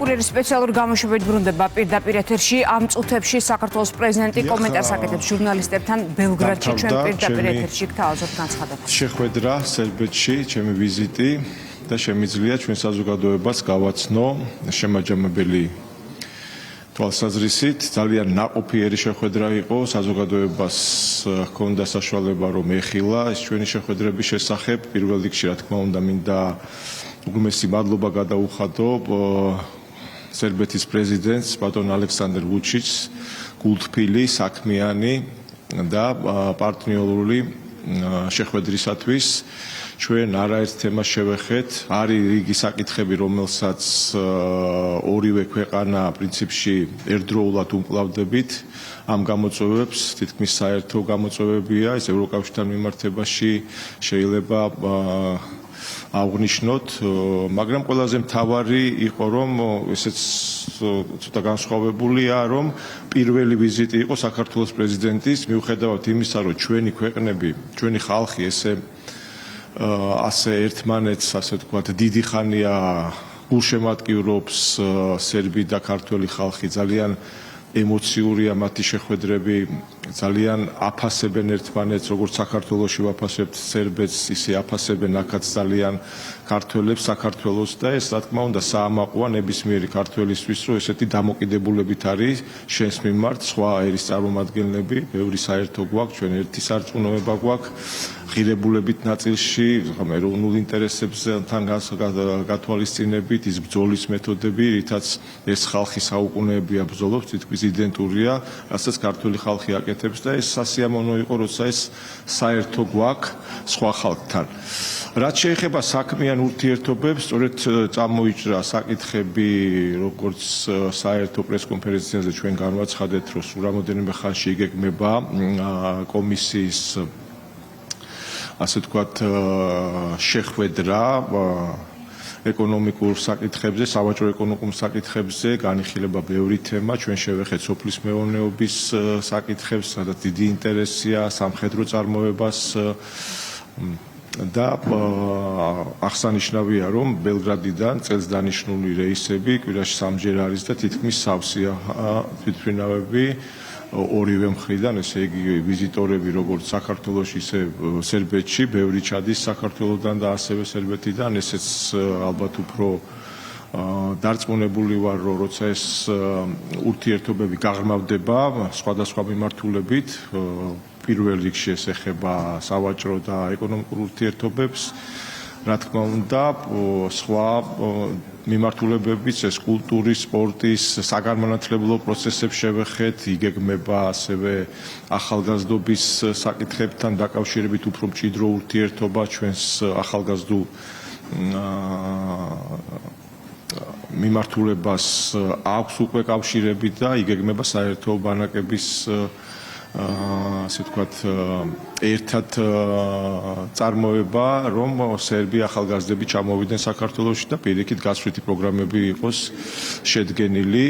გულიერი სპეციალური გამოშვებით ბრუნდება პირდაპირ ეთერში. ამ წუთებში საქართველოს პრეზიდენტი კომენტარს აკეთებს ჟურნალისტებთან ბელგრადში ჩვენ პირდაპირ ეთერში გთავაზობთ განცხადებას. შეხვედრა სერბეთში, ჩემი ვიზიტი და შემიძლია ჩვენ საზოგადოებას გავაცნო შემაჯამებელი თვალსაზრისით. ძალიან ნაყოფიერი შეხვედრა იყო, საზოგადოებას ჰქონდა საშუალება რომ ეხილა ეს ჩვენი შეხვედრების შესახებ. პირველ რიგში რა თქმა უნდა მინდა უგმესი მადლობა გადაუხადო სერბეთის პრეზიდენტს ბატონ ალექსანდრ ვუჩიჩს, გულთბილი, საქმიანი და პარტნიორული შეხვედრისათვის. ჩვენ არაერთ თემას შევეხეთ. არის რიგი საკითხები, რომელსაც ორივე ქვეყანა პრინციპში ერთდროულად უმკლავდებით. ამ გამოწვევებს თითქმის საერთო გამოწვევებია, ეს ევროკავშირთან მიმართებაში შეიძლება აღვნიშნოთ, მაგრამ ყველაზე მთავარი იყო, რომ ესეც ცოტა განსხვავებულია, რომ პირველი ვიზიტი იყო საქართველოს პრეზიდენტის, მიუხედავად იმისა, რომ ჩვენი ქვეყნები, ჩვენი ხალხი ასე ერთმანეთს, ასე ვთქვათ, დიდი ხანია გულშემატკივრობს სერბი და ქართველი ხალხი, ძალიან ემოციურია მათი შეხვედრები, ძალიან აფასებენ ერთმანეთს, როგორც საქართველოში ვაფასებთ სერბეთს, ისე აფასებენ აქაც ძალიან ქართველებს საქართველოს და ეს რა თქმა უნდა საამაყოა ნებისმიერი ქართველისთვის, რომ ესეთი დამოკიდებულებით არის შენს მიმართ, სხვა ერის წარმომადგენლები, ბევრი საერთო გვაქვს, ჩვენ ერთი სარწმუნოება გვაქვს, ღირებულებით ნაწილში, ეროვნულ ინტერესებთან გათვალისწინებით, ის ბრძოლის მეთოდები, რითაც ეს ხალხი საუკუნეებია ბრძოლობს, თითქმის იდენტურია, რასაც ქართული ხალხი აკეთებს და ეს სასიამოვნო იყო, როცა ეს საერთო გვაქვს სხვა ხალხთან. რაც შეეხება საქმიან ურთიერთობებს, სწორედ წამოიჭრა საკითხები, როგორც საერთო პრესკონფერენციაზე ჩვენ განვაცხადეთ, რომ სულ რამოდენიმე ხანში იგეგმება კომისიის ასე ვთქვათ შეხვედრა ეკონომიკურ საკითხებზე, სავაჭრო ეკონომიკურ საკითხებზე, განიხილება ბევრი თემა, ჩვენ შევეხეთ სოფლის მეურნეობის საკითხებს, სადაც დიდი ინტერესია სამხედრო წარმოებას და აღსანიშნავია, რომ ბელგრადიდან წელს დანიშნული რეისები კვირაში სამჯერ არის და თითქმის სავსეა თვითმფრინავები ორივე მხრიდან, ესე იგი ვიზიტორები როგორც საქართველოში, ისე სერბეთში, ბევრი ჩადის საქართველოდან და ასევე სერბეთიდან, ესეც ალბათ უფრო დარწმუნებული ვარ, რომ როცა ეს ურთიერთობები გაღრმავდება სხვადასხვა მიმართულებით, პირველ რიგში ეს ეხება სავაჭრო და ეკონომიკურ ურთიერთობებს, რა თქმა უნდა, სხვა მიმართულებებიც ეს კულტურის, სპორტის, საგანმანათლებლო პროცესებს შევეხეთ, იგეგმება ასევე ახალგაზრდობის საკითხებთან დაკავშირებით უფრო მჭიდრო ურთიერთობა ჩვენს ახალგაზრდულ მიმართულებას აქვს უკვე კავშირები და იგეგმება საერთო ბანაკების ასე ვთქვათ, ერთად წარმოება, რომ სერბი ახალგაზრდები ჩამოვიდნენ საქართველოში და პირიქით გასვლითი პროგრამები იყოს შედგენილი.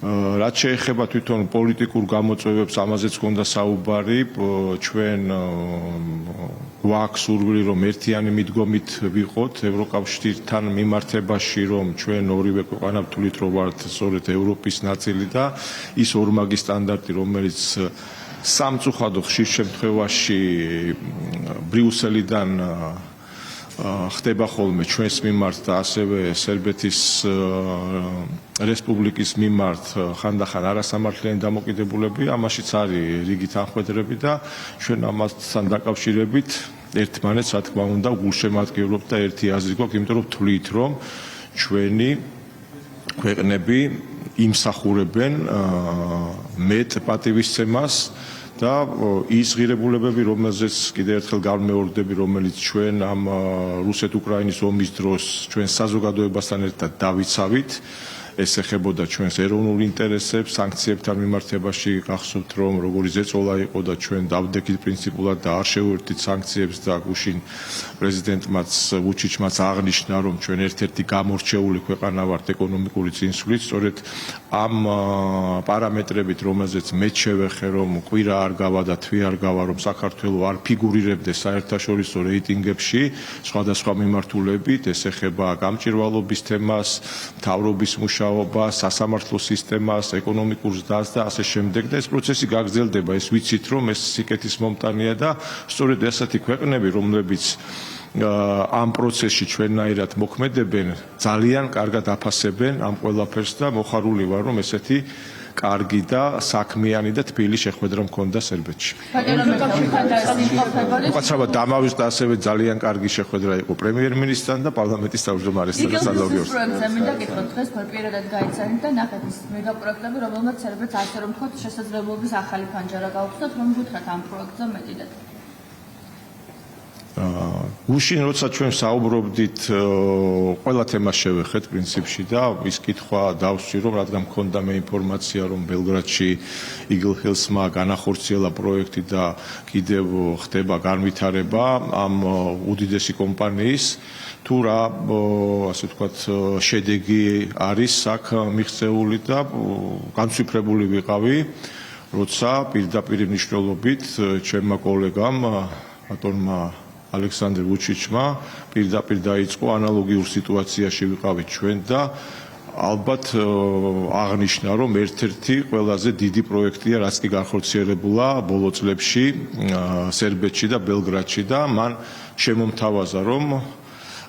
რაც შეეხება თვითონ პოლიტიკურ გამოწვევებს, ამაზეც ჰქონდა საუბარი, ჩვენ გვაქვს სურვილი, რომ ერთიანი მიდგომით ვიყოთ ევროკავშირთან მიმართებაში, რომ ჩვენ ორივე ქვეყანა ვთვლით, რომ ვართ სწორედ ევროპის ნაწილი და ის ორმაგი სტანდარტი, რომელიც სამწუხაროდ ხშირ შემთხვევაში ბრიუსელიდან ხდება ხოლმე ჩვენს მიმართ და ასევე სერბეთის რესპუბლიკის მიმართ ხანდახან არასამართლიანი დამოკიდებულები, ამაშიც არის რიგი თანხმედრები და ჩვენ ამასთან დაკავშირებით ერთმანეთს რა თქმა უნდა გულშემატკივრობთ და ერთი აზრი გვაქვს, იმიტომ რომ ვთვლით, რომ ჩვენი ქვეყნები იმსახურებენ მეტ პატივისცემას და ის ღირებულებები, რომელზეც კიდევ ერთხელ გავმეორდები, რომელიც ჩვენ ამ რუსეთ-უკრაინის ომის დროს ჩვენ საზოგადოებასთან ერთად დავიცავით, ეს ეხებოდა ჩვენს ეროვნულ ინტერესებს, სანქციებთან მიმართებაში გახსოვთ, რომ როგორი ზეწოლა იყო და ჩვენ დავდექით პრინციპულად და არ შევერთით სანქციებს და გუშინ პრეზიდენტმაც ვუჩიჩმაც აღნიშნა, რომ ჩვენ ერთ-ერთი გამორჩეული ქვეყანა ვართ ეკონომიკური წინსვლით, სწორედ ამ პარამეტრებით, რომელზეც მე შევეხე, რომ კვირა არ გავა და თვე არ გავა, რომ საქართველო არ ფიგურირებდეს საერთაშორისო რეიტინგებში სხვადასხვა მიმართულებით, ეს ეხება გამჭირვალობის თემას, მთავრობის მუშაობას მუშაობას, სასამართლო სისტემას, ეკონომიკურ ზრდას და ასე შემდეგ და ეს პროცესი გაგრძელდება. ეს ვიცით, რომ ეს სიკეთის მომტანია და სწორედ ესეთი ქვეყნები, რომლებიც ამ პროცესში ჩვენნაირად მოქმედებენ, ძალიან კარგად აფასებენ ამ ყველაფერს და მოხარული ვარ, რომ ესეთი კარგი და საქმიანი და თბილი შეხვედრა მქონდა სერბეთში. უკაცრავად დამავიწყდა ასევე ძალიან კარგი შეხვედრა იყო პრემიერ-მინისტრთან და პარლამენტის თავმჯდომარესთან და სალავრიორს. პროექტზე მინდა გითხრათ, დღეს პირადად გაიცანით და ნახეთ ის მეგაპროექტები, რომელმაც სერბეთს ასე რომ ვთქვათ, შესაძლებლობის ახალი ფანჯარა გაუხსნათ, რომ გითხრათ ამ პროექტზე მეტიდად. გუშინ როცა ჩვენ საუბრობდით, ყველა თემას შევეხეთ პრინციპში და ის კითხვა დავსვი, რომ რადგან მქონდა მე ინფორმაცია, რომ ბელგრადში Eagle Hills-მა განახორციელა პროექტი და კიდევ ხდება განვითარება ამ უდიდესი კომპანიის, თუ რა ასე ვთქვათ შედეგი არის აქ მიღწეული და განცვიფრებული ვიყავი, როცა პირდაპირ მნიშვნელობით ჩემმა კოლეგამ ბატონმა ალექსანდრ ვუჩიჩმა პირდაპირ დაიწყო ანალოგიურ სიტუაციაში ვიყავით ჩვენ და ალბათ აღნიშნა, რომ ერთ-ერთი ყველაზე დიდი პროექტია, რაც კი განხორციელებულა ბოლო წლებში სერბეთში და ბელგრადში და მან შემომთავაზა, რომ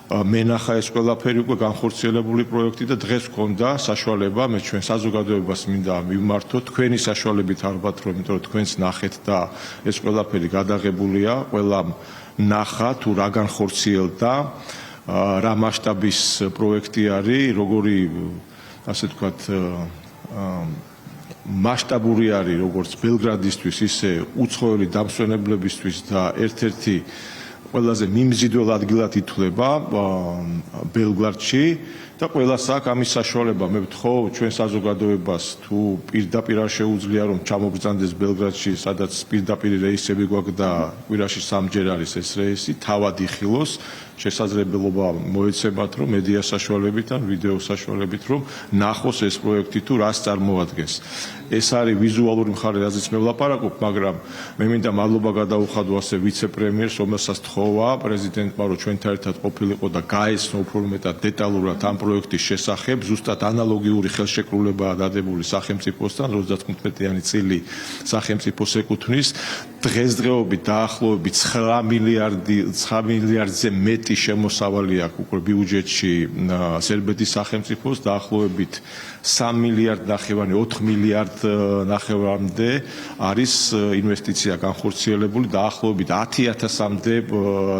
მენახა ეს ყველაფერი უკვე განხორციელებული პროექტი და დღეს ვქონდა საშუალება მე ჩვენ საზოგადოებას მინდა მივმართოთ თქვენი საშუალებით ალბათ, რომ იმიტომ რომ თქვენს ნახეთ და ეს ყველაფერი გადაღებულია ყველამ ნახა თუ რა განხორციელდა, რა მასშტაბის პროექტი არის, როგორი ასე ვთქვათ მასშტაბური არის როგორც ბელგრადისთვის, ისე უცხოელი დამსვენებლებისთვის და ერთ-ერთი ყველაზე მიმზიდველ ადგილად ითვლება ბელგრადში და ყველას აქვს ამის საშუალება. მე ვთხოვ ჩვენ საზოგადოებას თუ პირდაპირ არ შეუძლია რომ ჩამოგზანდეს ბელგრადში, სადაც პირდაპირ რეისები გვაქვს და კვირაში 3 ჯერ არის ეს რეისი, თავად იხილოს, შესაძლებლობა მოეცემათ რომ მედია საშუალებით ან ვიდეო საშუალებით რომ ნახოს ეს პროექტი თუ რას წარმოადგენს. ეს არის ვიზუალური მხარე, რაზეც მე ვლაპარაკობ, მაგრამ მე მინდა მადლობა გადაუხადო ასე ვიცე-პრემიერს, რომელსაც თხოვა პრეზიდენტმა რომ ჩვენთან ერთად ყოფილიყო და გაეცნო უფრო მეტად დეტალურად ამ პროექტის შესახებ, ზუსტად ანალოგიური ხელშეკრულებაა დადებული სახელმწიფოსთან, 35-იანი წილი სახელმწიფოს ეკუთვნის, დღესდღეობით დაახლოებით 9 მილიარდზე მეტი შემოსავალი აქვს უკვე ბიუჯეტში სერბეთის სახელმწიფოს, დაახლოებით 3 მილიარდ ნახევარი, 4 მილიარდ ნახევარამდე არის ინვესტიცია განხორციელებული, დაახლოებით 10,000-მდე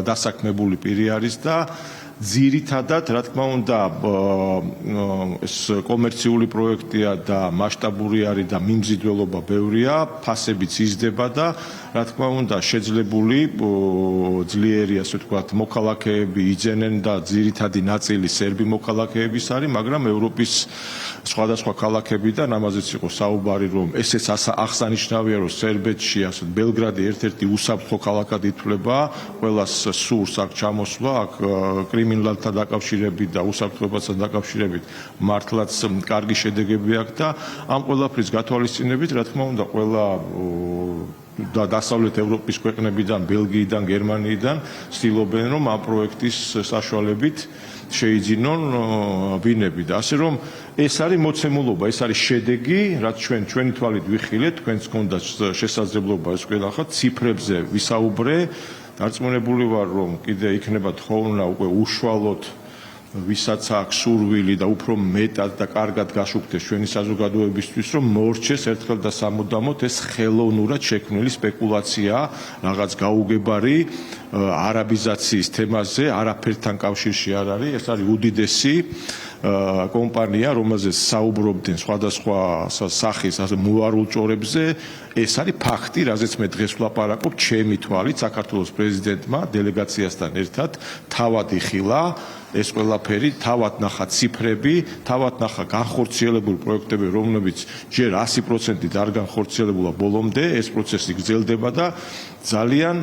დასაქმებული პირი არის და ძირითადად, რა თქმა უნდა, ეს კომერციული პროექტია და მასშტაბური არის და მიმზიდველობა ბევრია, ფასებიც იზრდება და რა თქმა უნდა, შეძლებული ძლიერი, ასე ვთქვათ, მოქალაქეები იძენენ და ძირითადი ნაწილი სერბი მოქალაქეების არის, მაგრამ ევროპის სხვადასხვა ქალაქებიდან ამაზეც იყო საუბარი, რომ ესეც აღსანიშნავია, რომ სერბეთში, ასე ბელგრადი ერთ-ერთი უსაფრთხო ქალაქად ითვლება, ყველას სურს აქ ჩამოსვლა, აქ კრიმინალთან დაკავშირებით და უსაფრთხოებასთან დაკავშირებით მართლაც კარგი შედეგები აქვს და ამ ყველაფრის გათვალისწინებით, რა თქმა უნდა, ყველა და დასავლეთ ევროპის ქვეყნებიდან, ბელგიიდან, გერმანიიდან ცდილობენ, რომ ამ პროექტის საშუალებით შეიძინონ ბინები და ასე რომ ეს არის მოცემულობა, ეს არის შედეგი, რაც ჩვენი თვალით ვიხილეთ, თქვენს გქონდა შესაძლებლობა ეს ყველახა ციფრებზე ვისაუბრე. დარწმუნებული ვარ, რომ კიდე იქნება თხოვნა უკვე უშუალოდ ვისაც აქვს სურვილი და უფრო მეტად და კარგად გაშუქდეს ჩვენი საზოგადოებისთვის, რომ მოორჩეს ერთხელ და სამუდამოდ ეს ხელოვნურად შექმნილი სპეკულაცია, რაღაც გაუგებარი არაბიზაციის თემაზე, არაფერთან კავშირში არ არის, ეს არის უდიდესი კომპანია, რომელზეც საუბრობდნენ სხვადასხვა სახის მოარულ ჭორებზე, ეს არის ფაქტი, რაზეც მე დღეს ვლაპარაკობ, ჩემი თვალით საქართველოს პრეზიდენტმა დელეგაციასთან ერთად თავად იხილა ეს ყველაფერი, თავად ნახა ციფრები, თავად ნახა განხორციელებული პროექტები, რომლებიც ჯერ 100%-ით არ განხორციელებულა ბოლომდე, ეს პროცესი გრძელდება და ძალიან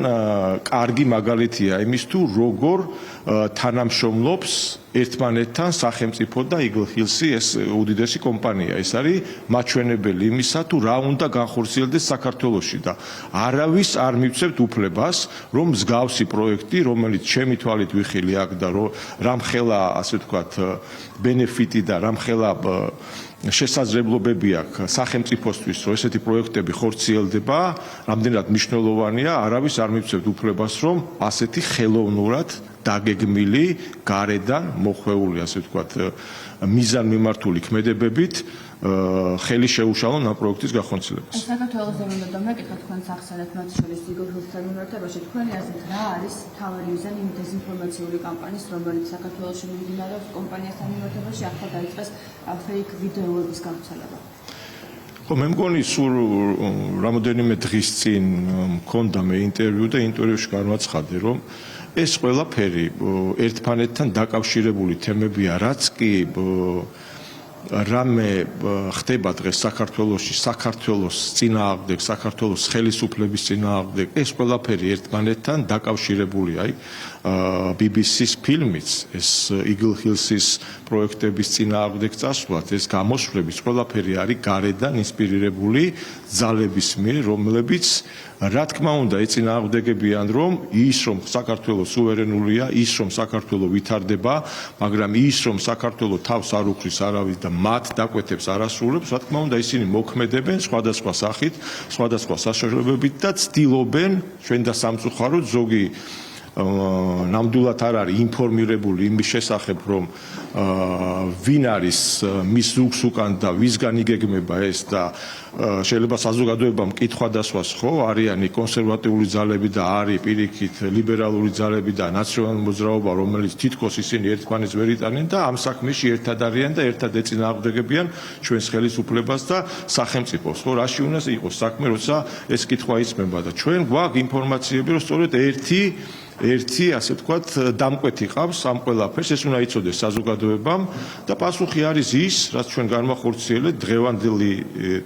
კარგი მაგალითია იმის თუ როგორ თანამშრომლობს ერთმანეთთან სახელმწიფო და Eagle Hills-ი ეს უდიდესი კომპანია. ეს არის მაჩვენებელი იმისა, თუ რა უნდა განხორციელდეს საქართველოში და არავის არ მივცევთ უფლებას, რომ მსგავსი პროექტი, რომელიც ჩემი თვალით ვიხილე აქ და რამხელა, ასე ვთქვათ, ბენეფიტი და რამხელა შესაძლებლობები აქვს სახელმწიფოსთვის, რომ ესეთი პროექტები ხორციელდება, რამდენად მნიშვნელოვანია, არავის არ მივცევთ უფლებას, რომ ასეთი ხელოვნურად დაგეგმილი, გარედან მოხვეული, ასე ვთქვათ, მიზანმიმართული ქმედებებით ხელი შეუშალონ ამ პროექტის განხორციელებას. საქართველოს უნდა დამეკითხოთ თქვენ სახსენეთ მათ შორის Eagle Hills-თან მიმართებაში თქვენი აზრით რა არის მთავარი მიზანი იმ დეზინფორმაციული კამპანიის, რომელიც საქართველოში მიმდინარეობს კომპანიასთან მიმართებაში, ახლა დაიწყეს fake ვიდეოების გავრცელება? ხო, მე მგონი სულ რამოდენიმე დღის წინ მქონდა მე ინტერვიუ და ინტერვიუში განვაცხადე, რომ ეს ყველაფერი ერთმანეთთან დაკავშირებული თემებია, რაც კი რამე ხდება დღეს საქართველოში, საქართველოს წინააღმდეგ, საქართველოს ხელისუფლების წინააღმდეგ, ეს ყველაფერი ერთმანეთთან დაკავშირებულია. BBC-ს ფილმიც, ეს Eagle Hills-ის პროექტების წინააღმდეგ წასვლაც, ეს გამოსვლების ყველაფერი არის გარედან ინსპირირებული ძალების მიერ, რომლებიც რა თქმა უნდა ეწინააღმდეგებიან, რომ ის რომ საქართველოს სუვერენულია, ის რომ საქართველო ვითარდება, მაგრამ ის რომ საქართველო თავს არ უხრის არავის და მათ დაკვეთებს არასრულებს, რა თქმა უნდა ისინი მოქმედებენ სხვადასხვა სახით, სხვადასხვა საშუალებებით და ცდილობენ ჩვენ და სამწუხაროდ ზოგი ნამდვილად არ არის ინფორმირებული იმის შესახებ, რომ ვინ არის მის ზუგს უკან და ვისგან იგეგმება ეს და შეიძლება საზოგადოებამ კითხვა დასვას, ხო, არიანი კონსერვატიული ძალები და არის პირიქით ლიბერალური ძალები და ნაციონალური მოძრაობა, რომელიც თითქოს ისინი ერთმანეთს ვერ იტანენ და ამ საქმეში ერთად არიან და ერთად ეწინააღმდეგებიან ჩვენს ხელისუფლებას და სახელმწიფოს. ხო, რაში უნდა იყოს საქმე, როცა ეს კითხვა იწმება და ჩვენ გვაქვს ინფორმაციები, რომ სწორედ ერთი, ასე ვთქვათ, დამკვეთი ყავს ამ ყველაფერს, ეს უნდა იცოდეს საზოგადოებამ და პასუხი არის ის, რაც ჩვენ განვახორციელებთ დღევანდელი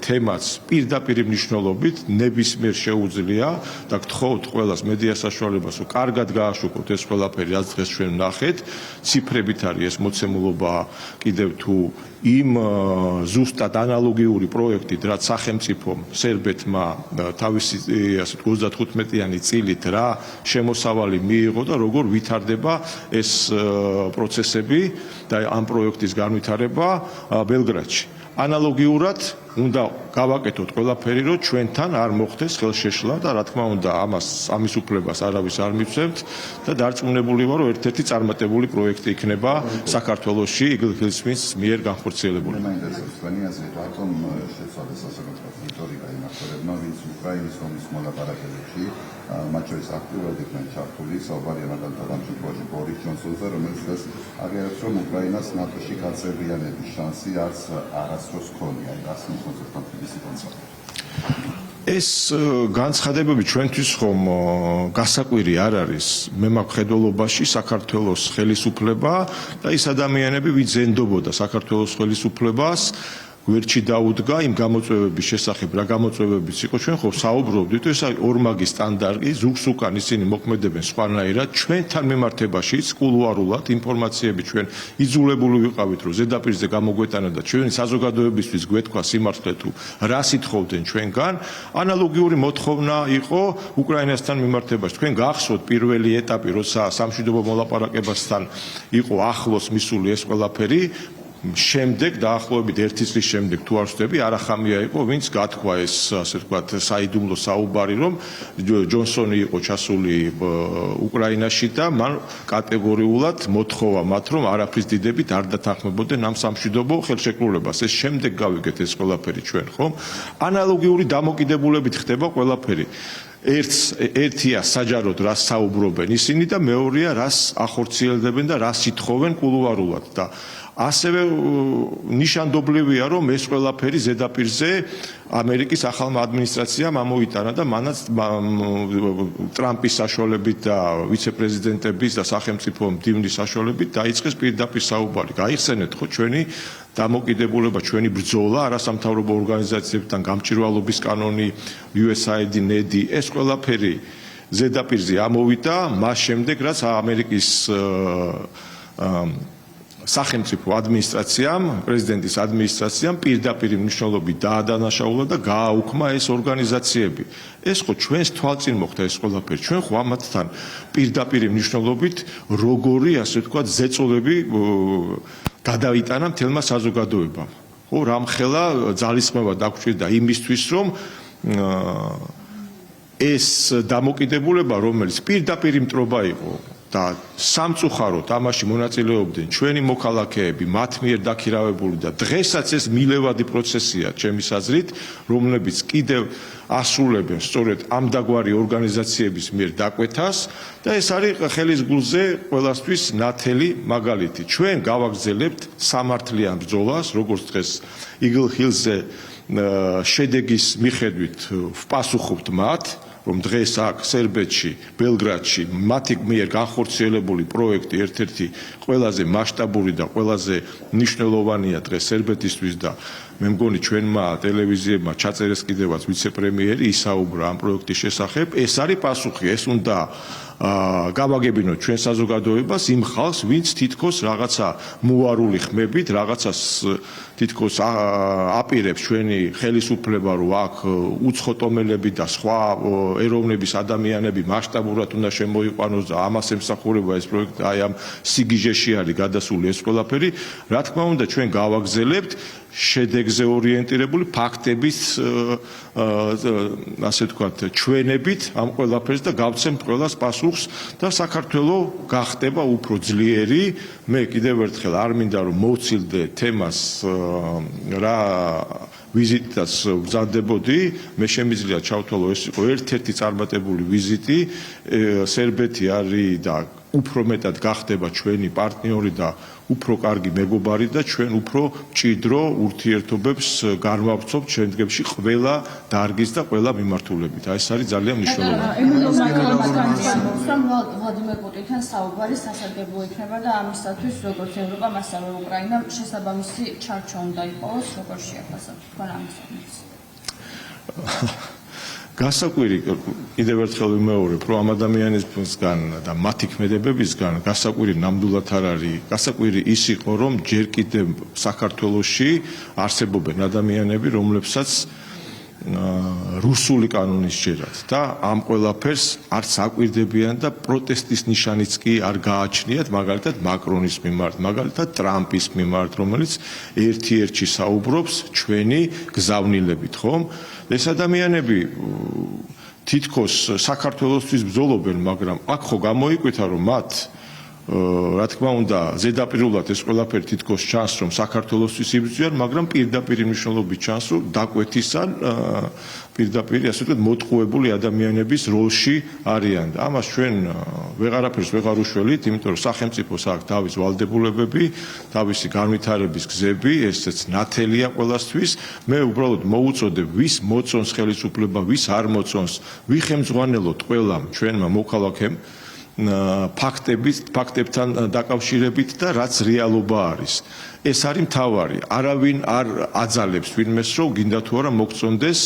თემაც პირდაპირ მნიშვნელობით ნებისმიერ შეუძლია და გთხოვთ ყველას მედია საშუალებას, რომ კარგად გააშუქოთ ეს ყველაფერი, რაც დღეს ჩვენ ვნახეთ, ციფრებით არის ეს მოცემულობა კიდევ თუ იმ ზუსტად ანალოგიური პროექტით, რაც სახელმწიფომ სერბეთმა თავისი ასე 35-იანი წილით რა შემოსავალი მიიღო და როგორ ვითარდება ეს პროცესები და ამ პროექტის განვითარება ბელგრადში. ანალოგიურად უნდა გავაკეთოთ ყველაფერი, რომ ჩვენთან არ მოხდეს ხელშეშლა და რა თქმა უნდა ამის უფლებას არავის არ მივცემთ და დარწმუნებული ვარ, რომ ერთ-ერთი წარმატებული პროექტი იქნება საქართველოში Eagle Hills-ის მიერ განხორციელებული. მაინტერესებს თქვენი აზრით, რატომ შეცვალა სასამართლოს რიტორიკა იმართებებმა, ვინც უკრაინის ომის მოლაპარაკებებში მათ შორის აქტიურად იყვნენ ჩართული, საუბარია მაგალითად ამ შემთხვევაში ბორის ჯონსონზე, რომელიც დღეს აღიარებს, რომ უკრაინას ნატოში გაწევრიანების შანსი არც არასდროს ჰქონია. ეს განცხადებები ჩვენთვის ხომ გასაკვირი არ არის. მე მაქვს ხედველობაში საქართველოს ხელისუფლება და ის ადამიანები, ვინც ზენდობოდა საქართველოს ხელისუფლებას, გვერდში დაუდგა იმ გამოწვევების შესახებ, რა გამოწვევებიც იყო, ჩვენ ხო საუბრობდით, ეს არის ორმაგი სტანდარტი, ზუგს უკან ისინი მოქმედებენ სხვანაირად, ჩვენთან მიმართებაშიც კულუარულად ინფორმაციები ჩვენ იძულებული ვიყავით, რომ ზედაპირზე გამოგვეტანა და ჩვენი საზოგადოებისთვის გვეთქვა სიმართლე თუ რა სითხოვდნენ ჩვენგან, ანალოგიური მოთხოვნა იყო უკრაინასთან მიმართებაში. თქვენ გახსოვთ პირველი ეტაპი, როცა სამშვიდობო მოლაპარაკებასთან იყო ახლოს მისული ეს ყველაფერი, შემდეგ დაახლოებით 1 წლის შემდეგ თუ არ ვცდები, არახამია იყო, ვინც გათქვა ეს, ასე ვთქვათ, საიდუმლო საუბარი, რომ ჯონსონი იყო ჩასული უკრაინაში და მან კატეგორიულად მოთხოვა მათ, რომ არაფრის დიდებით არ დათანხმებოდნენ ამ სამშვიდობო ხელშეკრულებას. ეს შემდეგ გავიგეთ ეს ყველაფერი ჩვენ, ხომ? ანალოგიური დამოკიდებულებით ხდება ყველაფერი. ერთია საჯაროდ რას საუბრობენ ისინი და მეორეა რას ახორციელდებენ და რას ითხოვენ კულუარულად და ასევე ნიშანდობლივია, რომ ეს ყველაფერი ზედაპირზე ამერიკის ახალმა ადმინისტრაციამ ამოიტანა და მანაც ტრამპის საშუალებით და ვიცე-პრეზიდენტების და სახელმწიფო მდივნის საშუალებით დაიწყეს პირდაპირ საუბარი. გაიხსენეთ ხო ჩვენი დამოკიდებულება, ჩვენი ბრძოლა არასამთავრობო ორგანიზაციებთან, გამჭვირვალობის კანონი, USAID, NEDI, ეს ყველაფერი ზედაპირზე ამოვიდა მას შემდეგ რაც ამერიკის სახელმწიფო ადმინისტრაციამ, პრეზიდენტის ადმინისტრაციამ პირდაპირ მნიშვნელობით დაადანაშაულა და გააუქმა ეს ორგანიზაციები. ეს ხო ჩვენს თვალწინ მოხდა ეს ყველაფერი. ჩვენ ხო ამათთან პირდაპირ მნიშვნელობით როგორი, ასე ვთქვათ, ზეწოლები გადავიტანა მთელმა საზოგადოებამ. ხო, რამხელა ძალისხმევა დაგვჭირდა იმისთვის, რომ ეს დამოკიდებულება, რომელიც პირდაპირ მტრობა იყო და სამწუხაროდ ამაში მონაწილეობდნენ ჩვენი მოქალაქეები, მათ მიერ დაქირავებული და დღესაც ეს მილევადი პროცესია ჩემის აზრით, რომლებიც კიდევ ასრულებენ სწორედ ამდაგვარი ორგანიზაციების მიერ დაკვეთას და ეს არის ხელის გულზე ყველასთვის ნათელი მაგალითი. ჩვენ გავაგრძელებთ სამართლიან ბრძოლას, როგორც დღეს Eagle Hill-ზე შედეგის მიხედვით ვპასუხობთ მათ, რომ დღეს აქ სერბეთში, ბელგრადში მათი მიერ განხორციელებული პროექტი ერთ-ერთი ყველაზე მასშტაბური და ყველაზე მნიშვნელოვანია დღეს სერბეთისთვის და მე მგონი ჩვენმა ტელევიზიებმა ჩაწერეს კიდევაც ვიცე-პრემიერი ისაუბრა ამ პროექტის შესახებ. ეს არის პასუხი, ეს უნდა გავაგებინოთ ჩვენ საზოგადოებას იმ ხალხს, ვინც თითქოს რაღაცა მოარული ხმებით, რაღაცას თითქოს აპირებს ჩვენი ხელისუფლება, რომ აქ უცხოტომელები და სხვა ეროვნების ადამიანები მასშტაბურად უნდა შემოიყვანოს და ამას ემსახურება ეს პროექტი, აი ამ სიგიჟეში არის გადასული ეს ყველაფერი. რა თქმა უნდა, ჩვენ გავაგრძელებთ შედეგზე ორიენტირებული ფაქტების ასე ვთქვათ, ჩვენებით ამ ყველაფერს და გავცემთ ყველას პასუხს და საქართველო გახდება უფრო ძლიერი. მე კიდევ ერთხელ არ მინდა რომ მოვცილდე თემას რა ვიზიტაც ვზადდებოდი, მე შემიძლია ჩავთვალო ეს იყო ერთ-ერთი წარმატებული ვიზიტი. სერბეთი არის და უფრო მეტად გახდება ჩვენი პარტნიორი და უფრო კარგი მეგობარი და ჩვენ უფრო მჭიდრო ურთიერთობებს განვავრცობთ შემდგომში ყველა დარგის და ყველა მიმართულებით. ეს არის ძალიან მნიშვნელოვანი. ვლადიმერ პუტინთან საუბარი სასარგებლო იქნება და ამისათვის როგორც ევროპამ, ასევე უკრაინამ შესაბამისი ჩარჩო უნდა იყოს, როგორ შეაფასოთ თქვენ ამისათვის? გასაკვირი კიდევ ერთხელ ვიმეორებ, რომ ამ ადამიანებისგან და მათი ქმედებებისგან გასაკვირი ნამდვილად არ არის. გასაკვირი ის იყო, რომ ჯერ კიდევ საქართველოში არსებობენ ადამიანები, რომლებსაც რუსული კანონის ჯერათ და ამ ყველაფერს არც აკვირდებიან და პროტესტის ნიშანიც კი არ გააჩნიათ, მაგალითად მაკრონის მიმართ, მაგალითად ტრამპის მიმართ, რომელიც ერთ-ერთში საუბრობს ჩვენი გზავნილებით, ხომ? ეს ადამიანები თითქოს საქართველოსთვის ბრძოლობენ, მაგრამ აქ ხო გამოიკვეთა, რომ მათ რა თქმა უნდა, ზედაპირულად ეს ყველაფერი თითქოს ჩანს, რომ საქართველოსთვის იბრძვიან, მაგრამ პირდაპირ მნიშვნელობით ჩანს, რომ დაკვეთისან პირდაპირ ასე ვთქვათ, მოტყუებული ადამიანების როლში არიან და ამას ჩვენ ვეღარაფერს ვეღარ უშველით, იმიტომ რომ სახელმწიფოს აქვს თავის ვალდებულებები, თავისი განვითარების გზები, ესეც ნათელია ყველასთვის. მე უბრალოდ მოუწოდებ, ვის მოწონს ხელისუფლება, ვის არ მოწონს, ვიხემძღვანელოთ ყველამ ჩვენმა მოქალაქემ ფაქტებთან დაკავშირებით და რაც რეალობა არის. ეს არის მთავარი. არავინ არ აძალებს ვინმეს, რომ გინდა თუ არა მოგწონდეს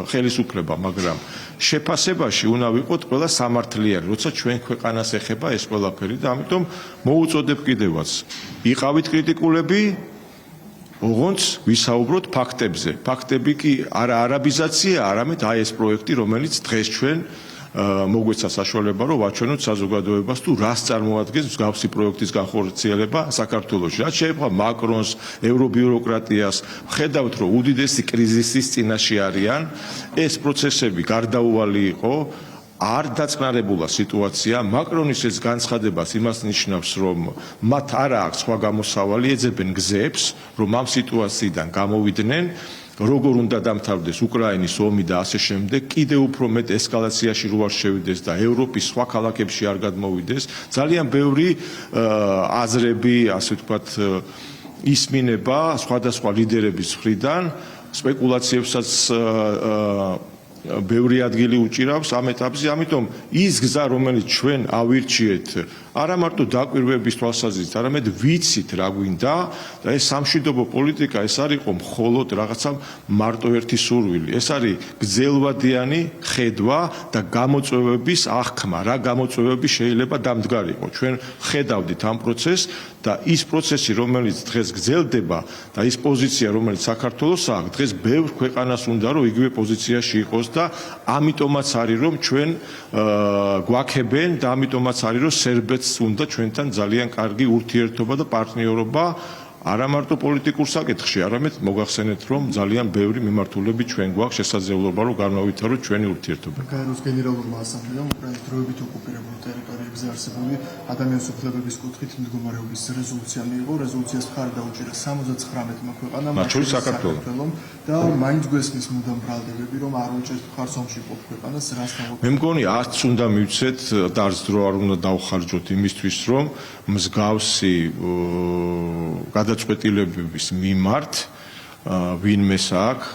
ხელისუფლება, მაგრამ შეფასებაში უნდა ვიყოთ ყველა სამართლიანი, როცა ჩვენ ქვეყანას ეხება ეს ყველაფერი და ამიტომ მოუწოდებ კიდევაც. იყავით კრიტიკულები, ოღონდ ვისაუბროთ ფაქტებზე. ფაქტები კი არა არაბიზაცია, არამედ აი ეს პროექტი, რომელიც დღეს ჩვენ მოგვეცა საშუალება, რომ ვაჩვენოთ საზოგადოებას თუ რას წარმოადგენს მსგავსი პროექტის განხორციელება საქართველოში. რაც შეეხება მაკრონს, ევრობიუროკრატიას, ხედავთ, რომ უდიდესი კრიზისის წინაშე არიან, ეს პროცესები გარდაუვალი იყო, არ დაწყნარებულა სიტუაცია. მაკრონის ეს განცხადებას იმას ნიშნავს, რომ მათ არ აქვს სხვა გამოსავალი, ეძებენ გზებს, რომ ამ სიტუაციიდან გამოვიდნენ. როგორ უნდა დამთავრდეს უკრაინის ომი და ასე შემდეგ, კიდევ უფრო მეტ ესკალაციაში რო არ შევიდეს და ევროპის სხვა ქალაქებში არ გადმოვიდეს. ძალიან ბევრი აზრები, ასე ვთქვათ, ისმინება სხვადასხვა ლიდერების მხრიდან, სპეკულაციებსაც ბევრი ადგილი უჭირავს ამ ეტაპზე, ამიტომ ის გზა, რომელიც ჩვენ ავირჩიეთ არა მარტო დაკვირვების თვალსაზრისით, არამედ ვიცით რა გვინდა და ეს სამშვიდობო პოლიტიკა ეს არ იყო მხოლოდ რაღაცა მარტო ერთი სურვილი. ეს არის გრძელვადიანი ხედვა და გამოწვევების აღქმა, რა გამოწვევები შეიძლება დამდგარიყო. ჩვენ ხედავდით ამ პროცესს და ის პროცესი, რომელიც დღეს გრძელდება და ის პოზიცია, რომელიც საქართველოს აქვს, დღეს ბევრ ქვეყანას უნდა რომ იგივე პოზიციაში იყოს და ამიტომაც არის რომ ჩვენ გვაქებენ და ამიტომაც არის რომ სერბეთს უნდა ჩვენთან ძალიან კარგი ურთიერთობა და პარტნიორობა არა მარტო პოლიტიკურ საკითხში, არამედ მოგახსენეთ რომ ძალიან ბევრი მიმართულები ჩვენ გვაქვს შესაძლებლობა რომ განავითაროთ ჩვენი ურთიერთობა. გაეროს გენერალურმა ასამბლეამ უკრაინის დროებით ოკუპირებულ ტერიტორიებზე არსებული ადამიანის უფლებების კუთხით მდგომარეობის რეზოლუცია მიიღო. რეზოლუციას მხარი დაუჭირა 79-მა ქვეყანამ, მათ შორის საქართველომ და მაინც გვესმის მუდამ ბრალდებები, რომ არ უჭერთ მხარს ომში მყოფ ქვეყანას რასთან. მე მგონი 10 უნდა მივცეთ და არც დრო არ უნდა დავხარჯოთ იმისთვის, რომ მსგავსი გადაწყვეტილებების მიმართ ვინმეს აქვს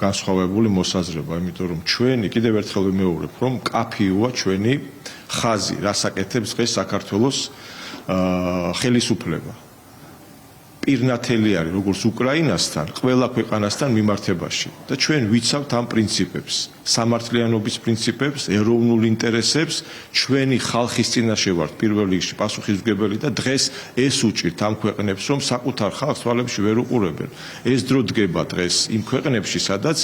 განსხვავებული მოსაზრება, იმიტომ რომ ჩვენი კიდევ ერთხელ ვიმეორებ, რომ კაფეოა ჩვენი ხაზი, რასაკეთებს დღეს საქართველოს ხელისუფლება. პირნათელი არის როგორც უკრაინასთან, ყველა ქვეყანასთან მიმართებაში და ჩვენ ვიცავთ ამ პრინციპებს, სამართლიანობის პრინციპებს, ეროვნულ ინტერესებს, ჩვენი ხალხის წინაშე ვართ პირველ რიგში პასუხისმგებელი და დღეს ეს უჭირთ ამ ქვეყნებს, რომ საკუთარ ხალხს თვალებში ვერ უყურებენ. ეს დრო დგება დღეს იმ ქვეყნებში, სადაც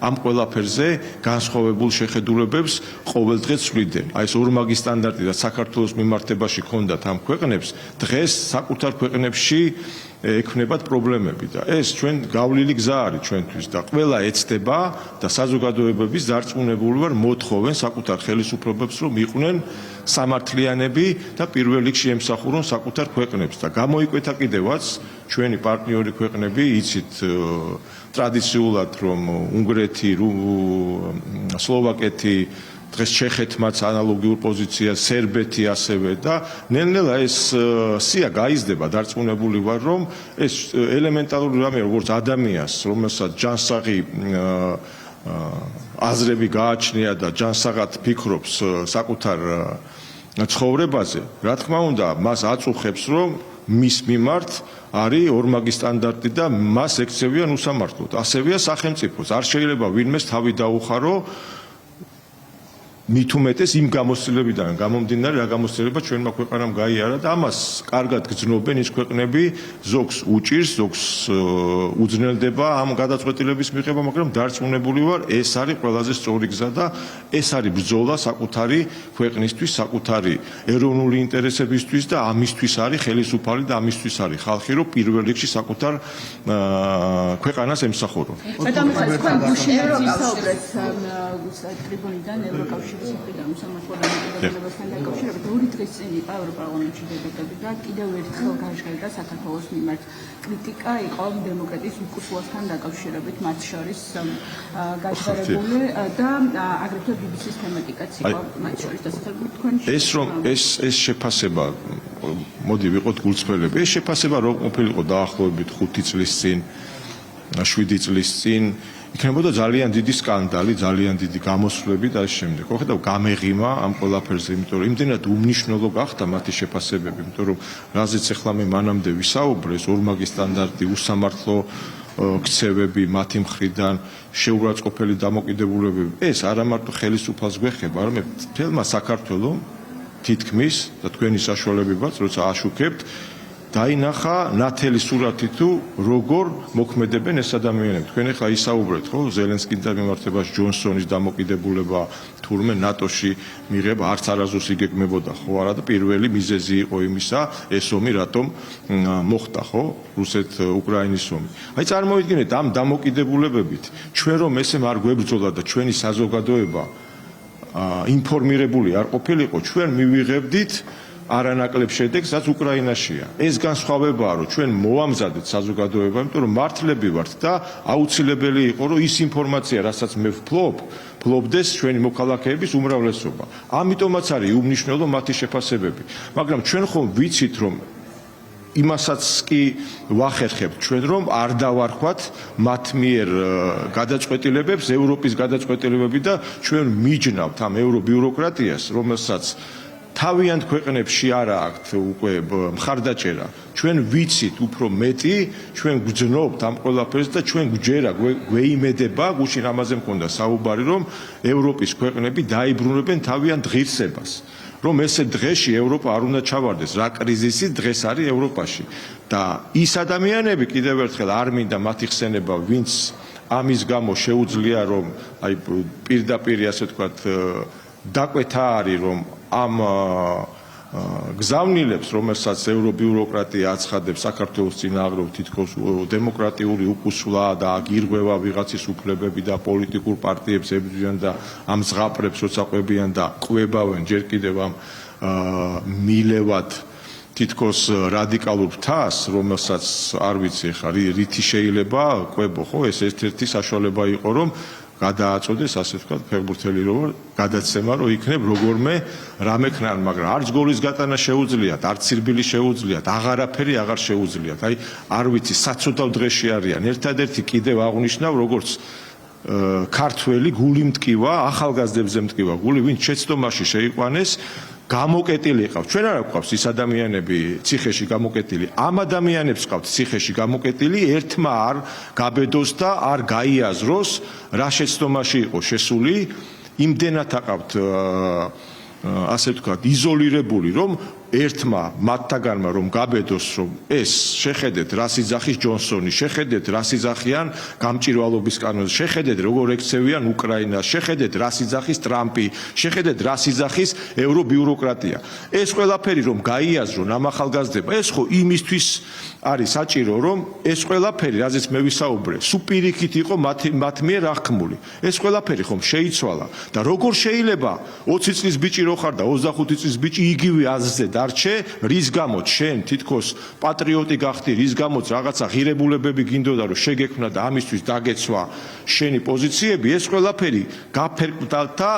ამ ყველაფერზე განსხვავებულ შეხედულებებს ყოველდღე ცვლიდნენ. აი ეს ორმაგი სტანდარტი და საქართველოს მიმართებაში ქონდათ ამ ქვეყნებს, დღეს საკუთარ ქვეყნებში ექნებათ პრობლემები და ეს ჩვენ გავლილი გზა არის ჩვენთვის და ყველა ეცდება და საზოგადოებების დარწმუნებული ვარ მოთხოვენ საკუთარ ხელისუფლებებს რომ იყვნენ სამართლიანები და პირველ რიგში ემსახურონ საკუთარ ქვეყნებს და გამოიკვეთა კიდევაც ჩვენი პარტნიორი ქვეყნები იცით ტრადიციულად რომ უნგრეთი, სლოვაკეთი დღეს ჩეხეთმაც ანალოგიურ პოზიციას, სერბეთი ასევე და ნელ-ნელა ეს სია გაიზრდება, დარწმუნებული ვარ, რომ ეს ელემენტარული რამე როგორც ადამიანს, რომელსაც ჯანსაღი აზრები გააჩნია და ჯანსაღად ფიქრობს საკუთარ ცხოვრებაზე, რა თქმა უნდა, მას აწუხებს, რომ მის მიმართ არის ორმაგი სტანდარტი და მას ექცევიან უსამართლოდ. ასევეა სახელმწიფოს. არ შეიძლება ვინმეს თავი დაუხარო მით უმეტეს იმ გამოცდილებიდან გამომდინარე რა გამოცდილება ჩვენმა ქვეყანამ გაიარა და ამას კარგად გძნობენ ის ქვეყნები, ზოგს უჭირს, ზოგს უძნელდება ამ გადაწყვეტილების მიღება, მაგრამ დარწმუნებული ვარ, ეს არის ყველაზე სწორი გზა და ეს არის ბრძოლა საკუთარი ქვეყნისთვის, საკუთარი ეროვნული ინტერესებისთვის და ამისთვის არის ხელისუფალი და ამისთვის არის ხალხი, რომ პირველ რიგში საკუთარ ქვეყანას ემსახურონ. ბატონო, თქვენ გუშინაც ისაუბრეთ ტრიბუნიდან ევროკავშირის მხრიდან უსამართლო დამოკიდებულებასთან დაკავშირებით. 2 დღის წინ იყო ევროპარლამენტში დებატები და კიდევ ერთხელ გაჟღერდა საქართველოს მიმართ კრიტიკა იყო დემოკრატიის უკუსლოსთან დაკავშირებით, მათ შორის გაჟღერებული და აგრეთვე BBC-ს თემატიკაც იყო მათ შორის დასახელებული. თქვენ ეს შეფასება მოდი ვიყოთ გულწრფელები. ეს შეფასება რო ყოფილიყო დაახლოებით 5 წლის წინ, 7 წლის წინ იქნებოდა ძალიან დიდი სკანდალი, ძალიან დიდი გამოსვლები და ამ შემდეგ. ხო ხედავ გამეღიმა ამ ყველაფერზე, იმიტომ რომ იმდენად უმნიშვნელო გახდა მათი შეფასებები, იმიტომ რომ რაზეც ახლა მე მანამდე ვისაუბრე, ორმაგი სტანდარტი, უსამართლო ქცევები მათი მხრიდან, შეურაცხყოფელი დამოკიდებულებები. ეს არა მარტო ხელისუფალს გვეხება, არამედ მთელმა საქართველოს თითქმის და თქვენი საშუალებებაც, როცა აშუქებთ დაინახა ნათელი სურათი თუ როგორ მოქმედებენ ეს ადამიანები. თქვენ ახლა ისაუბრეთ, ხო, ზელენსკის მიმართებაში ჯონსონის დამოკიდებულება თურმე ნატოში მიღება არც არასდროს იგეგმებოდა, ხო არა და პირველი მიზეზი იყო იმისა, ეს ომი რატომ მოხდა, ხო, რუსეთ-უკრაინის ომი. აი წარმოიდგინეთ ამ დამოკიდებულებებით, ჩვენ რომ ესე არ გვებრძოლა და ჩვენი საზოგადოება ინფორმირებული არ ყოფილიყო, ჩვენ მივიღებდით არანაკლებ შედეგს, რაც უკრაინაშია. ეს განსხვავებაა, რომ ჩვენ მოვამზადეთ საზოგადოება, იმიტომ რომ მართლები ვართ და აუცილებელი იყო, რომ ის ინფორმაცია, რასაც მე ვფლობდეს ჩვენი მოქალაქეების უმრავლესობა. ამიტომაც არის უმნიშვნელო მათი შეფასებები. მაგრამ ჩვენ ხომ ვიცით, რომ იმასაც კი ვახერხებთ ჩვენ, რომ არ დავარქვათ მათ მიერ გადაწყვეტილებებს, ევროპის გადაწყვეტილებები და ჩვენ მიჯნავთ ამ ევრობიუროკრატიას, რომელსაც თავიანთ ქვეყნებში არა აქვთ უკვე მხარდაჭერა. ჩვენ ვიცით უფრო მეტი, ჩვენ გვძნობთ ამ ყველაფერს და ჩვენ გვჯერა, გვეიმედება, გუშინ ამაზე მქონდა საუბარი, რომ ევროპის ქვეყნები დაიბრუნებენ თავიანთ ღირსებას. რომ ესე დღეში ევროპა არ უნდა ჩავარდეს, რა კრიზისი დღეს არის ევროპაში. და ის ადამიანები კიდევ ერთხელ არ მინდა მათი ხსენება, ვინც ამის გამო შეუძლია რომ აი პირდაპირ ასე ვთქვათ დაკვეთა არის რომ ამ გზავნილებს, რომელსაც ევრობიუროკრატია აცხადებს საქართველოს წინააღმდეგ თითქოს დემოკრატიული უკუსვლა და აგირღვევა ვიღაცის უფლებები და პოლიტიკურ პარტიებს ებრძვიან და ამ ზღაპრებს როცა ყვებიან და ყვებავენ ჯერ კიდევ ამ მილევად თითქოს რადიკალურ ფრთას, რომელსაც არ ვიცი ხა რითი შეიძლება ყვებო, ხო, ეს ერთ-ერთი საშუალება იყო რომ გადააწოდეს ასე ვთქვათ ფეხბურთელი როგორ გადაცემა რომ იქნებ როგორმე რამექნან, მაგრამ არც გოლის გატანა შეუძლიათ, არც სირბილი შეუძლიათ, აღარაფერი აღარ შეუძლიათ. აი არ ვიცი საცოდავ დღეში არიან. ერთადერთი კიდევ აღნიშნავ როგორც ქართველი გული მტკივა, ახალგაზრდებზე მტკივა გული, ვინც შეცდომაში შეიყვანეს გამოკეტილი ყავს. ჩვენ არ გვყავს ის ადამიანები ციხეში გამოკეტილი. ამ ადამიანებს ყავთ ციხეში გამოკეტილი, ერთმა არ გაბედოს და არ გაიაზროს, რა შეცდომაში იყო შესული, იმდენად აყავთ ასე ვთქვათ, იზოლირებული, რომ ერთმა მათთაგანმა რომ გაბედოს, რომ ეს შეხედეთ რა სიძახის ჯონსონი, შეხედეთ რა სიძახიან გამჭირვალობის კანონს, შეხედეთ როგორ ექცევიან უკრაინას, შეხედეთ რა სიძახის ტრამპი, შეხედეთ რა სიძახის ევრობიუროკრატია. ეს ყველაფერი რომ გაიაზრონ ამ ახალგაზრდება, ეს ხო იმისთვის არის საჭირო, რომ ეს ყველაფერი, რაზეც მე ვისაუბრე, სუპირიქით იყო მათ მიერ აღქმული. ეს ყველაფერი ხომ შეიცვალა და როგორ შეიძლება 20 წლის ბიჭი რო ხარ და 25 წლის ბიჭი იგივე აზრზე დარჩე, რის გამოც შენ თითქოს პატრიოტი გახდი, რის გამოც რაღაცა ღირებულებები გინდოდა რომ შეგექმნა და ამისთვის დაგეცვა შენი პოზიციები, ეს ყველაფერი გაფერყდა და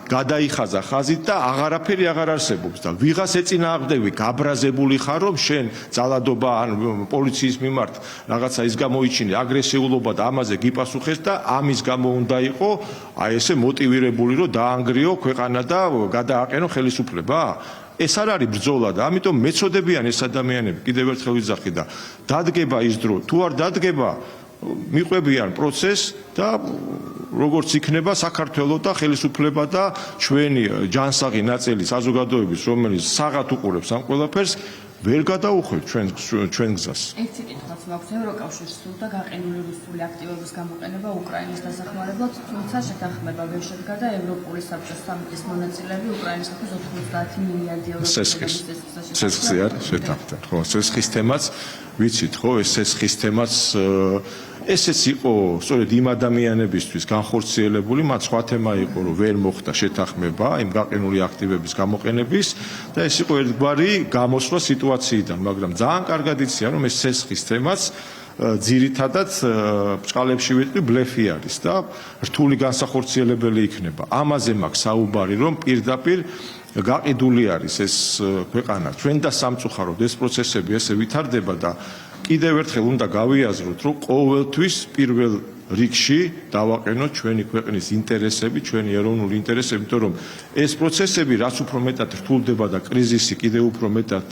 გადაიხაზა ხაზით და აღარაფერი აღარ არსებობს და ვიღას ეწინააღმდეგები გაბრაზებული ხარ რომ შენ ძალადობა ან პოლიციის მიმართ რაღაცა ის გამოიჩინე აგრესიულობა და ამაზე გიპასუხეს და ამის გამო უნდა იყო აი ესე მოტივირებული რომ დაანგრიო ქვეყანა და გადააყენო ხელისუფლება. ეს არ არის ბრძოლა და ამიტომ მეწოდებიან ეს ადამიანები კიდევ ერთხელ ვიძახი და დადგება ის დრო თუ არ დადგება მიყვებიან პროცესს და როგორც იქნება საქართველოს და ხელისუფლება და ჩვენი ჯანსაღი ნაწილი საზოგადოების რომელიც საღათ უყურებს ამ ყველაფერს ვერ გადაუხვევთ ჩვენ გზას. ერთი კითხვაც მაქვს, ევროკავშირს სურდა გაყინული რუსული აქტივობის გამოყენება უკრაინის დასახმარებლად, თუმცა შეთანხმება ვერ შედგა და ევროპული საბჭოს სამიტის მონაწილეები უკრაინისათვის 90 მილიარდი ევროს სესხი არის შეთანხმდა. ხო, სესხის თემაც ვიცით, ხო, ეს სესხის თემაც ესეც იყო სწორედ იმ ადამიანებისთვის განხორციელებული, მათ სხვა თემა იყო, რომ ვერ მოხდა შეთანხმება იმ გაყინული აქტივების გამოყენების და ეს იყო ერთგვარი გამოსვლა სიტუაციიდან, მაგრამ ძალიან კარგად იციან, რომ ეს სესხის თემაც ძირითადად ბჭყალებში ვიტყვი ბლეფი არის და რთული განსახორციელებელი იქნება. ამაზე მაქვს საუბარი, რომ პირდაპირ გაყიდული არის ეს ქვეყანა. ჩვენ და სამწუხაროდ ეს პროცესები ესე ვითარდება და კიდევ ერთხელ უნდა გავიაზროთ, რომ ყოველთვის პირველ რიგში დავაყენოთ ჩვენი ქვეყნის ინტერესები, ჩვენი ეროვნული ინტერესები, იმიტომ რომ ეს პროცესები რაც უფრო მეტად რთულდება და კრიზისი კიდევ უფრო მეტად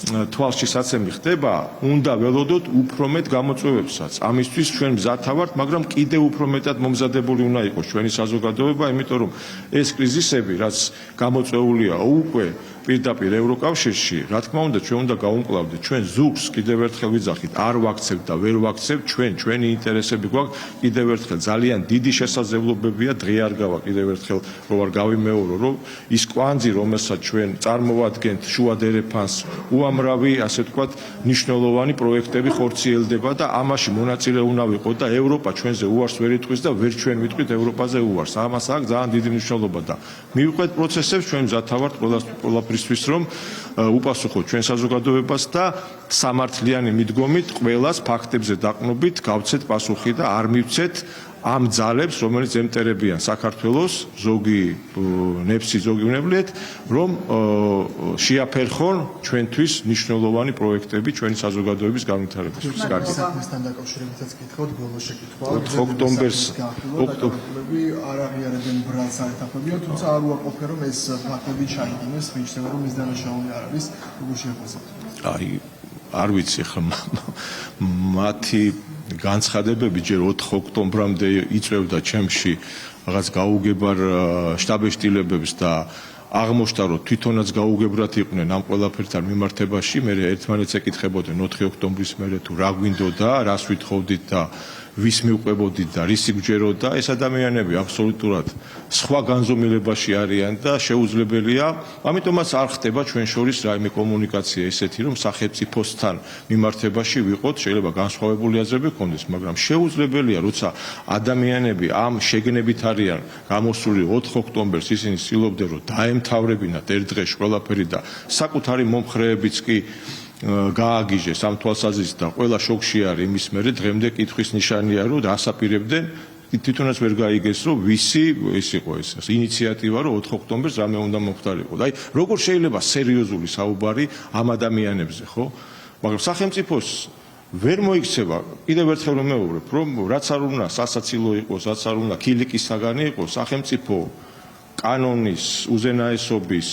თვალშისაცემი ხდება, უნდა ველოდოთ უფრო მეტ გამოწვევებსაც. ამისთვის ჩვენ მზად ვართ, მაგრამ კიდევ უფრო მეტად მომზადებული უნდა იყოს ჩვენი საზოგადოება, იმიტომ რომ ეს კრიზისები, რაც გამოწვეულია უკვე პირდაპირ ევროკავშირში, რა თქმა უნდა, ჩვენ უნდა გავუმკლავდეთ ჩვენ ზუგს, კიდევ ერთხელ ვიძახით, არ ვაქცევთ და ვერ ვაქცევთ, ჩვენი ინტერესები გვაქვს, კიდევ ერთხელ ძალიან დიდი შესაძლებლობებია, დღე არ გავა, კიდევ ერთხელ რომ არ გავიმეორო, რომ ის კვანძი, რომელსაც ჩვენ წარმოვადგენთ შუა დერეფანს, უამრავი, ასე ვთქვათ, მნიშვნელოვანი პროექტები ხორციელდება და ამაში მონაწილე უნდა ვიყოთ და ევროპა ჩვენზე უარს ვერ იტყვის და ვერ ჩვენ ვიტყვით ევროპაზე უარს. ამას აქვს ძალიან დიდი მნიშვნელობა და მივიყვეთ პროცესებს, ჩვენ მზად ვართ ყველაფრისთვის, რომ უპასუხოთ ჩვენ საზოგადოებას და სამართლიანი მიდგომით ყველას ფაქტებზე დაყრდნობით გავცეთ პასუხი და არ მივცეთ ამ ძალებს, რომელიც ემტერებიან საქართველოს ზოგი ნებსი ზოგი უნებლიეთ, რომ შეაფერხონ ჩვენთვის მნიშვნელოვანი პროექტები ჩვენი საზოგადოების განვითარებისთვის. საქმესთან დაკავშირებითაც გითხავთ, ბოლო შეკითხვა. ოქტომბერს არ აღიარებენ ბრალს საერთაშორისო, თუმცა არ უარყოფენ, რომ ეს ფაქტები ჩაიგინეს, მიიჩნევა, რომ ის დანაშაული არ არის, როგორ შეაფასებთ? აი, არ ვიცი ხა მათი განცხადებები ჯერ 4 ოქტომბრამდე იწევდა ჩემში რაღაც გაუგებარ შტაბ-ეშტილებებს და აღმოჩნდა რომ თვითონაც გაუგებრად იყვნენ ამ ყველაფერთან მიმართებაში. მე ერთმანეთს ეკითხებოდნენ 4 ოქტომბრის მერე თუ რა გვინდოდა, რას ვითხოვდით და ვის მიუყვებოდით და რისი გვჯეროდა. ეს ადამიანები აბსოლუტურად სხვა განზომილებაში არიან და შეუძლებელია, ამიტომაც არ ხდება ჩვენ შორის რაიმე კომუნიკაცია ესეთი, რომ სახელმწიფოსთან მიმართებაში ვიყოთ, შეიძლება განსხვავებული აზრები გქონდეს, მაგრამ შეუძლებელია, როცა ადამიანები ამ შეგნებით არიან გამოსული 4 ოქტომბერს, ისინი ცდილობდნენ, რომ დაემთავრებინათ ერთ დღეში ყველაფერი და საკუთარი მომხრეებიც კი გააგიჟეს ამ თვალსაზრისით და ყველა შოკში არის იმის მერე დღემდე კითხვის ნიშანია რომ ასაპირებდნენ თვითონაც ვერ გაიგეს რომ ვისი ეს იყო ეს ინიციატივა რომ 4 ოქტომბერს რამე უნდა მოხდარიყო. აი როგორ შეიძლება სერიოზული საუბარი ამ ადამიანებზე, ხო? მაგრამ სახელმწიფოს ვერ მოიქცევა კიდევ ერთხელ რომ მეუბნებ რომ რაც არ უნდა სასაცილო იყოს, რაც არ უნდა ქილიკის საგანი იყოს, სახელმწიფო კანონის, უზენაესობის,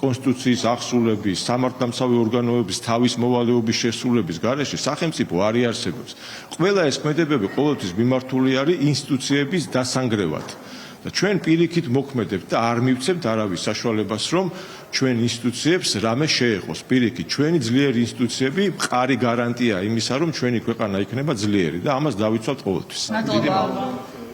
კონსტიტუციის აღსრულების, სამართალდამცავი ორგანოების თავის მოვალეობის შესრულების გარეშე სახელმწიფო არ იარსებობს. ყველა ეს ქმედებები ყოველთვის მიმართული არის ინსტიტუციების დასანგრევად. და ჩვენ პირიქით მოქმედებთ და არ მივცემთ არავის საშუალებას, რომ ჩვენ ინსტიტუციებს რამე შეეხოს. პირიქით, ჩვენი ძლიერი ინსტიტუციები მყარი გარანტია იმისა, რომ ჩვენი ქვეყანა იქნება ძლიერი და ამას დავიცვათ ყოველთვის. მადლობა.